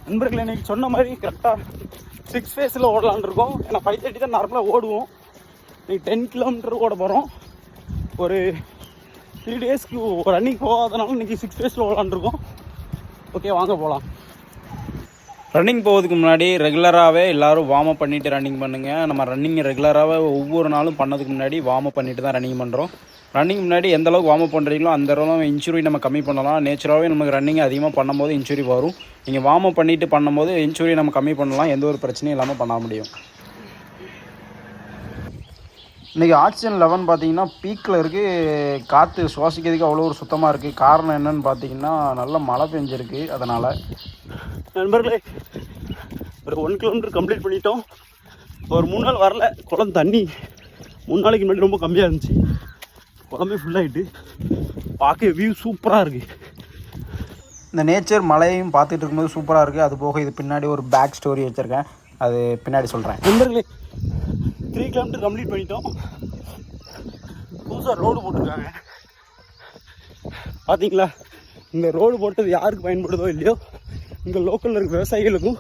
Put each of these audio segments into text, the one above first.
நண்பர்கள் எனக்கு சொன்ன மாதிரி கரெக்டாக 6 ஃபேஸில் ஓடலான் இருக்கோம். ஏன்னா 5:30 தான் நார்மலாக ஓடுவோம். இன்னைக்கு 10 கிலோமீட்டர் ஓட போகிறோம். ஒரு 3 டேஸ்க்கு ரன்னிங் போகாதனால இன்றைக்கி 6 ஃபேஸில் ஓடலான் இருக்கோம். ஓகே, வாங்க போகலாம். ரன்னிங் போகிறதுக்கு முன்னாடி ரெகுலராகவே எல்லோரும் வார்ம் அப் பண்ணிவிட்டு ரன்னிங் பண்ணுங்கள். நம்ம ரன்னிங் ரெகுலராகவே ஒவ்வொரு நாளும் பண்ணதுக்கு முன்னாடி வார்ம் அப் பண்ணிவிட்டு தான் ரன்னிங் பண்ணுறோம். ரன்னிங் முன்னாடி எந்த அளவுக்கு வார்ம் அப் பண்ணுறீங்களோ அந்த அளவு இன்ஜுரி நம்ம கம்மி பண்ணலாம். நேச்சுராகவே நமக்கு ரன்னிங் அதிகமாக பண்ணும்போது இன்ஜுரி வரும். நீங்கள் வார்ம் அப் பண்ணிவிட்டு பண்ணும்போது இன்ஜுரி நம்ம கம்மி பண்ணலாம். எந்த ஒரு பிரச்சனையும் இல்லாமல் பண்ண முடியும். இன்றைக்கி ஆக்சிஜன் லெவல் பார்த்திங்கன்னா பீக்கில் இருக்குது. காற்று சுவாசிக்கிறதுக்கு அவ்வளோ ஒரு சுத்தமாக இருக்குது. காரணம் என்னென்னு பார்த்தீங்கன்னா நல்ல மழை பெஞ்சிருக்கு. அதனால் நண்பர்களே, ஒரு 1 கிலோமீட்டர் கம்ப்ளீட் பண்ணிட்டோம். ஒரு 3 நாள் வரல. குளம் தண்ணி 3 நாளைக்கு முன்னாடி ரொம்ப கம்மியாக இருந்துச்சு. குளமே ஃபுல்லாகிட்டு பார்க்க வியூ சூப்பராக இருக்குது. இந்த நேச்சர் மழையும் பார்த்துட்டு இருக்கும்போது சூப்பராக இருக்குது. அது போக இது பின்னாடி ஒரு பேக் ஸ்டோரி வச்சுருக்கேன், அது பின்னாடி சொல்கிறேன். நண்பர்களே, 3 கிலோமீட்டர் கம்ப்ளீட் பண்ணிட்டோம். புதுசாக ரோடு போட்டிருக்காங்க பார்த்தீங்களா? இந்த ரோடு போட்டது யாருக்கு பயன்படுதோ இல்லையோ, இங்கே லோக்கலில் இருக்க விவசாயிகளுக்கும்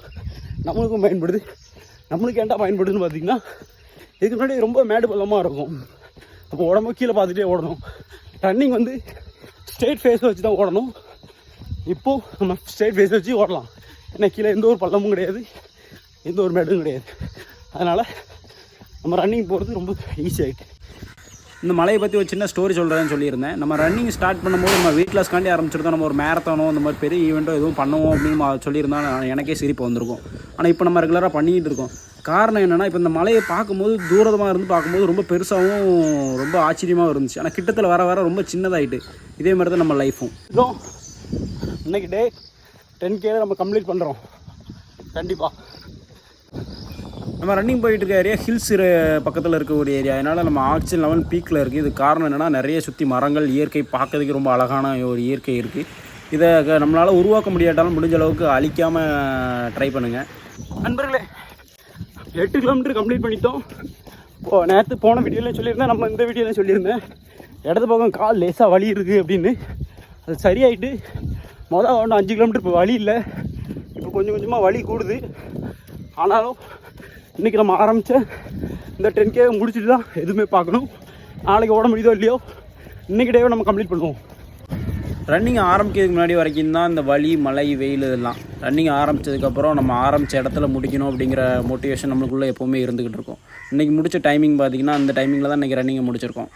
நம்மளுக்கும் பயன்படுது. நம்மளுக்கு ஏன்டா பயன்படுதுன்னு பார்த்தீங்கன்னா, இதுக்கு முன்னாடி ரொம்ப மேடு பள்ளமாக இருக்கும். அப்போ உடம்பு கீழே பார்த்துட்டே ஓடணும். ரன்னிங் வந்து ஸ்ட்ரெயிட் ஃபேஸை வச்சு தான் ஓடணும். இப்போது நம்ம ஸ்ட்ரெயிட் ஃபேஸை வச்சு ஓடலாம். ஏன்னா கீழே எந்த ஒரு பள்ளமும் கிடையாது, எந்த ஒரு மேடும் கிடையாது. அதனால் நம்ம ரன்னிங் போகிறது ரொம்ப ஈஸியாகிட்டு. இந்த மலையை பற்றி ஒரு சின்ன ஸ்டோரி சொல்கிறேன்னு சொல்லியிருந்தேன். நம்ம ரன்னிங் ஸ்டார்ட் பண்ணும்போது நம்ம வெயிட் லாஸ்க்காண்டி ஆரம்பிச்சிருந்தோம். நம்ம ஒரு மேரத்தானோ இந்த மாதிரி பெரிய ஈவெண்ட்டோ எதுவும் பண்ணுவோம் அப்படின்னு சொல்லியிருந்தோம். எனக்கே சிரிப்பு வந்திருக்கும். ஆனால் இப்போ நம்ம ரெகுலராக பண்ணிக்கிட்டு இருக்கோம். காரணம் என்னென்னா, இப்போ இந்த மலையை பார்க்கும்போது தூரமாக இருந்து பார்க்கும்போது ரொம்ப பெருசாகவும் ரொம்ப ஆச்சரியமாகவும் இருந்துச்சு. ஆனால் கிட்டத்தில் வர வர ரொம்ப சின்னதாகிட்டு. இதே மாதிரி தான் நம்ம லைஃப்பும். இதோ இன்னைக்கு டே 10K நம்ம கம்ப்ளீட் பண்ணுறோம். கண்டிப்பாக நம்ம ரன்னிங் போயிட்டு இருக்க ஏரியா ஹில்ஸ் பக்கத்தில் இருக்க ஒரு ஏரியா. அதனால் நம்ம ஆக்சிஜன் லெவல் பீக்கில் இருக்குது. இது காரணம் என்னென்னா, நிறைய சுற்றி மரங்கள், இயற்கை பார்க்கறதுக்கு ரொம்ப அழகான ஒரு இயற்கை இருக்குது. இதை நம்மளால் உருவாக்க முடியாட்டாலும் முடிஞ்ச அளவுக்கு அழிக்காமல் ட்ரை பண்ணுங்கள். நண்பர்களே, 8 கிலோமீட்டர் கம்ப்ளீட் பண்ணிட்டோம். நேற்று போன வீடியோலையும் சொல்லியிருந்தேன், நம்ம இந்த வீடியோலையும் சொல்லியிருந்தேன், இடது பக்கம் கால் லேசாக வலி இருக்குது அப்படின்னு. அது சரியாயிட்டு மொதல் 5 கிலோமீட்டர் இப்போ வலி இல்லை. இப்போ கொஞ்சம் கொஞ்சமாக வலி கூடுது. ஆனாலும் இன்றைக்கி நம்ம ஆரம்பித்த இந்த 10K முடிச்சுட்டு தான் எதுவுமே பார்க்கணும். நாளைக்கு ஓட முடியுதோ இல்லையோ, இன்றைக்கி டேவை நம்ம கம்ப்ளீட் பண்ணுவோம். ரன்னிங் ஆரம்பிக்கிறதுக்கு முன்னாடி வரைக்கும் தான் இந்த வலி, மழை, வெயில் இதெல்லாம். ரன்னிங் ஆரம்பித்ததுக்கப்புறம் நம்ம ஆரம்பித்த இடத்துல முடிக்கணும் அப்படிங்கிற மோட்டிவேஷன் நம்மளுக்குள்ளே எப்போவுமே இருந்துக்கிட்டு இருக்கும். இன்றைக்கி முடித்த டைமிங் பார்த்திங்கன்னா அந்த டைமிங்கில் தான் இன்றைக்கி ரன்னிங்கை முடிச்சிருக்கோம்.